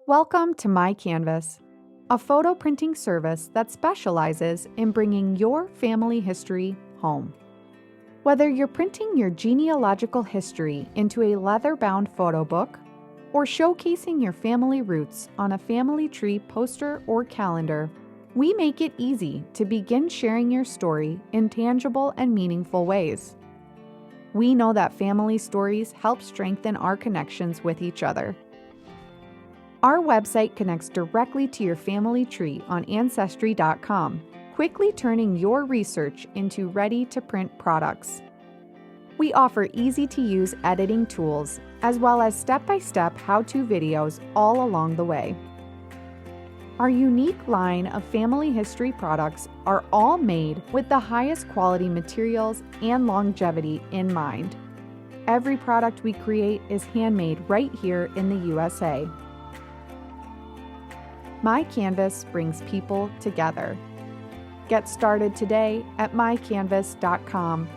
Welcome to MyCanvas, a photo printing service that specializes in bringing your family history home. Whether you're printing your genealogical history into a leather-bound photo book or showcasing your family roots on a family tree poster or calendar, we make it easy to begin sharing your story in tangible and meaningful ways. We know that family stories help strengthen our connections with each other. Our website connects directly to your family tree on Ancestry.com, quickly turning your research into ready-to-print products. We offer easy-to-use editing tools, as well as step-by-step how-to videos all along the way. Our unique line of family history products are all made with the highest quality materials and longevity in mind. Every product we create is handmade right here in the USA. MyCanvas brings people together. Get started today at mycanvas.com.